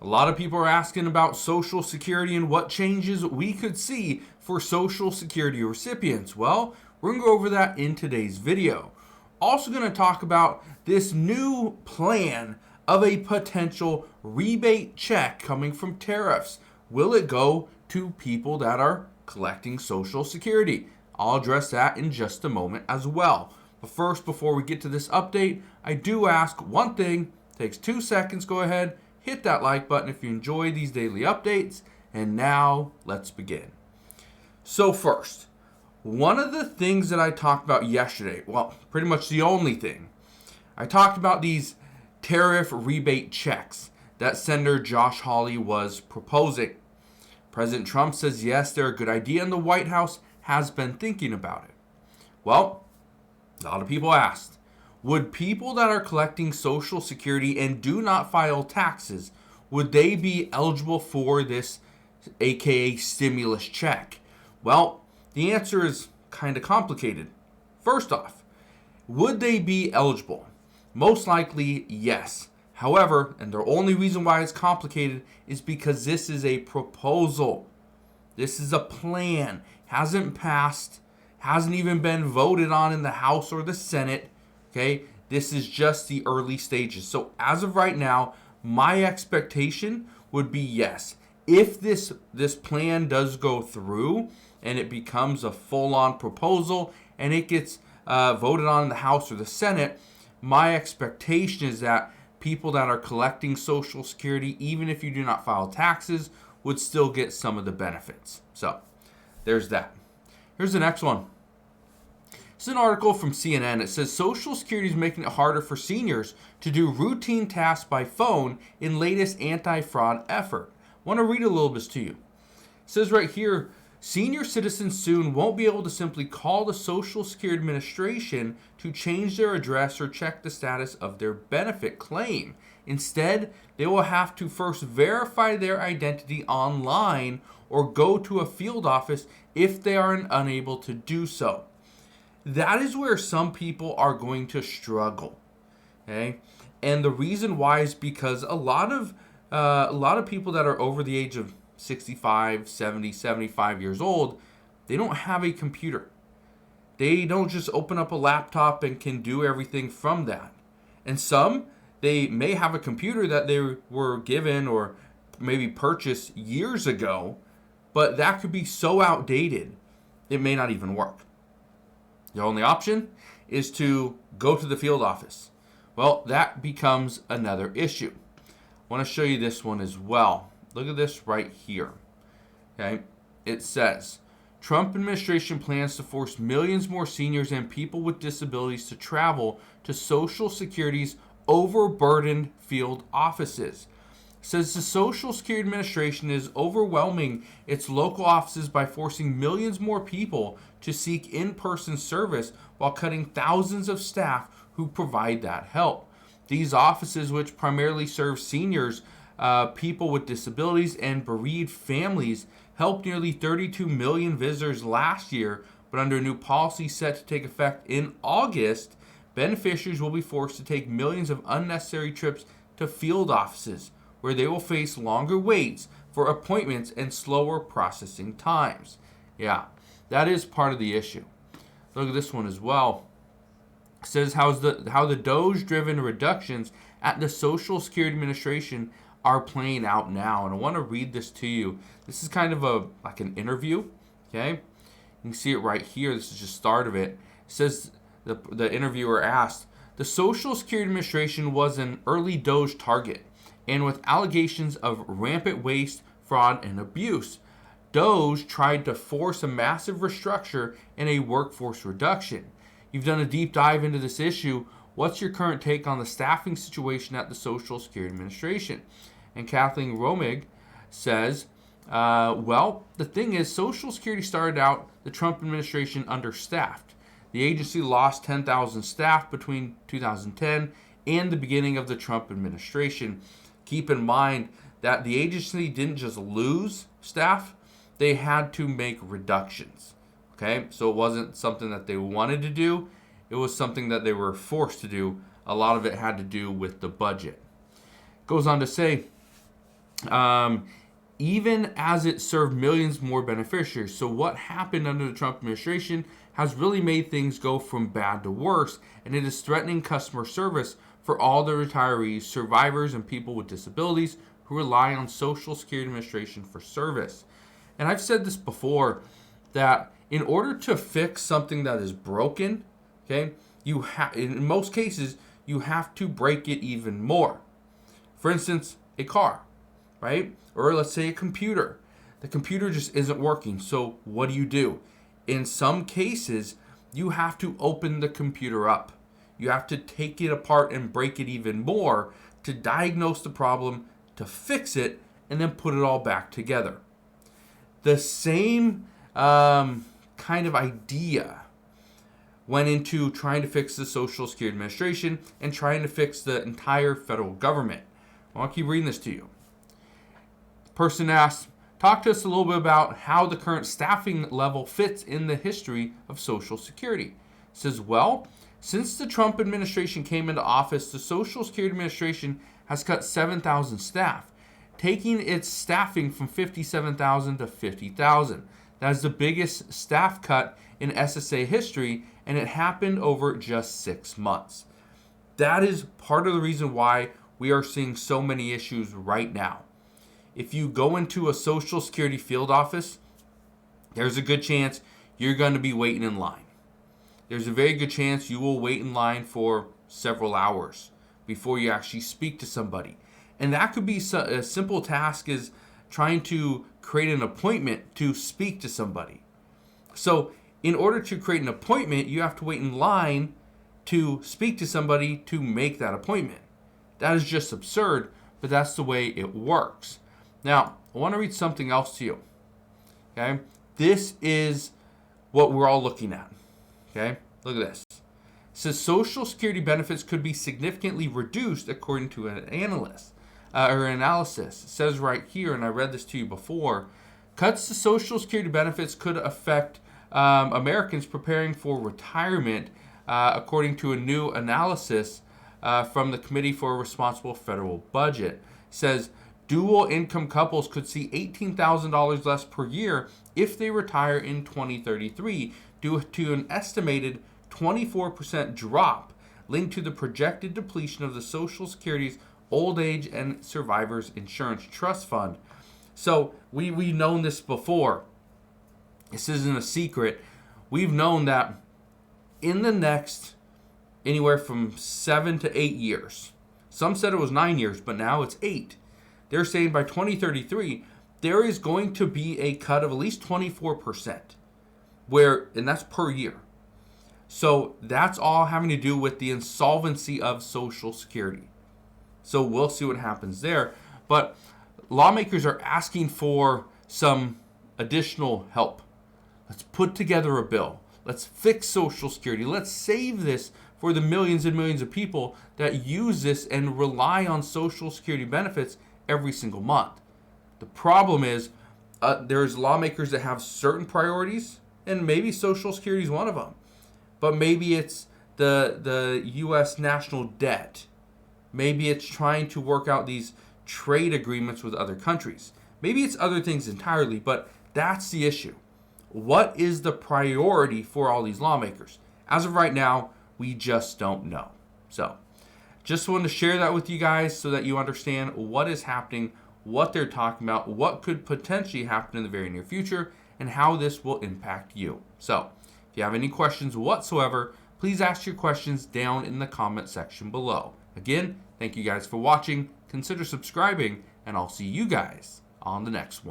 A lot of people are asking about Social Security and what changes we could see for Social Security recipients. Well, we're going to go over that in today's video. Also going to talk about this new plan of a potential rebate check coming from tariffs. Will it go to people that are collecting Social Security? I'll address that in just a moment as well. But first, before we get to this update, I do ask one thing. It takes 2 seconds. Go ahead, hit that like button if you enjoy these daily updates. And now, let's begin. So first, one of the things that I talked about yesterday, well, pretty much the only thing, I talked about these tariff rebate checks that Senator Josh Hawley was proposing. President Trump says yes, they're a good idea, and the White House has been thinking about it. Well, a lot of people asked, would people that are collecting Social Security and do not file taxes, would they be eligible for this aka stimulus check? Well, the answer is kind of complicated. First off, would they be eligible? Most likely, yes. However, and the only reason why it's complicated is because this is a proposal. This is a plan. Hasn't passed. Hasn't even been voted on in the House or the Senate. Okay? This is just the early stages. So as of right now, my expectation would be yes. If this plan does go through and it becomes a full-on proposal and it gets voted on in the House or the Senate, my expectation is that people that are collecting Social Security, even if you do not file taxes, would still get some of the benefits. So there's that. Here's the next one. It's an article from CNN. It says Social Security is making it harder for seniors to do routine tasks by phone in latest anti-fraud effort. I want to read a little bit to you. It says right here, senior citizens soon won't be able to simply call the Social Security Administration to change their address or check the status of their benefit claim. Instead, they will have to first verify their identity online or go to a field office if they are unable to do so. That is where some people are going to struggle. Okay? And the reason why is because a lot of people that are over the age of 65, 70, 75 years old, they don't have a computer. They don't just open up a laptop and can do everything from that. And some, they may have a computer that they were given or maybe purchased years ago, but that could be so outdated, it may not even work. The only option is to go to the field office. Well, that becomes another issue. I want to show you this one as well. Look at this right here. Okay, it says, Trump administration plans to force millions more seniors and people with disabilities to travel to Social Security's overburdened field offices. It says the Social Security Administration is overwhelming its local offices by forcing millions more people to seek in-person service while cutting thousands of staff who provide that help. These offices, which primarily serve seniors, people with disabilities, and bereaved families, helped nearly 32 million visitors last year, but under a new policy set to take effect in August, beneficiaries will be forced to take millions of unnecessary trips to field offices, where they will face longer waits for appointments and slower processing times. Yeah, that is part of the issue. Look at this one as well. It says how the Doge-driven reductions at the Social Security Administration are playing out now. And I want to read this to you. This is kind of like an interview. Okay, you can see it right here. This is just the start of it. It says the interviewer asked, the Social Security Administration was an early Doge target, and with allegations of rampant waste, fraud, and abuse, Doge tried to force a massive restructure and a workforce reduction. You've done a deep dive into this issue. What's your current take on the staffing situation at the Social Security Administration? And Kathleen Romig says, well, the thing is, Social Security started out the Trump administration understaffed. The agency lost 10,000 staff between 2010 and the beginning of the Trump administration. Keep in mind that the agency didn't just lose staff, they had to make reductions. Okay, so it wasn't something that they wanted to do, it was something that they were forced to do. A lot of it had to do with the budget. Goes on to say, even as it served millions more beneficiaries. So what happened under the Trump administration has really made things go from bad to worse, and it is threatening customer service for all the retirees, survivors, and people with disabilities who rely on Social Security Administration for service. And I've said this before, that in order to fix something that is broken, okay, in most cases, you have to break it even more. For instance, a car, right? Or let's say a computer. The computer just isn't working. So what do? In some cases, you have to open the computer up. You have to take it apart and break it even more to diagnose the problem, to fix it, and then put it all back together. The same kind of idea went into trying to fix the Social Security Administration and trying to fix the entire federal government. I'll keep reading this to you. The person asked, talk to us a little bit about how the current staffing level fits in the history of Social Security. It says, well, since the Trump administration came into office, the Social Security Administration has cut 7,000 staff, taking its staffing from 57,000 to 50,000. That is the biggest staff cut in SSA history, and it happened over just 6 months. That is part of the reason why we are seeing so many issues right now. If you go into a Social Security field office, there's a good chance you're going to be waiting in line. There's a very good chance you will wait in line for several hours before you actually speak to somebody. And that could be a simple task as trying to create an appointment to speak to somebody. So in order to create an appointment, you have to wait in line to speak to somebody to make that appointment. That is just absurd, but that's the way it works. Now, I want to read something else to you. Okay? This is what we're all looking at. Okay? Look at this. It says Social Security benefits could be significantly reduced according to an analysis. It says right here, and I read this to you before, cuts to Social Security benefits could affect Americans preparing for retirement, according to a new analysis from the Committee for a Responsible Federal Budget. It says dual income couples could see $18,000 less per year if they retire in 2033 due to an estimated 24% drop linked to the projected depletion of the Social Security's Old Age and Survivors Insurance Trust Fund. So we've known this before. This isn't a secret. We've known that in the next anywhere from 7 to 8 years, some said it was 9 years, but now it's 8. They're saying by 2033, there is going to be a cut of at least 24%, and that's per year. So that's all having to do with the insolvency of Social Security. So we'll see what happens there. But lawmakers are asking for some additional help. Let's put together a bill. Let's fix Social Security. Let's save this for the millions and millions of people that use this and rely on Social Security benefits every single month. The problem is there's lawmakers that have certain priorities, and maybe Social Security is one of them. But maybe it's the U.S. national debt. Maybe it's trying to work out these trade agreements with other countries. Maybe it's other things entirely, but that's the issue. What is the priority for all these lawmakers? As of right now, we just don't know. So, just wanted to share that with you guys so that you understand what is happening, what they're talking about, what could potentially happen in the very near future, and how this will impact you. So, if you have any questions whatsoever, please ask your questions down in the comment section below. Again, thank you guys for watching. Consider subscribing, and I'll see you guys on the next one.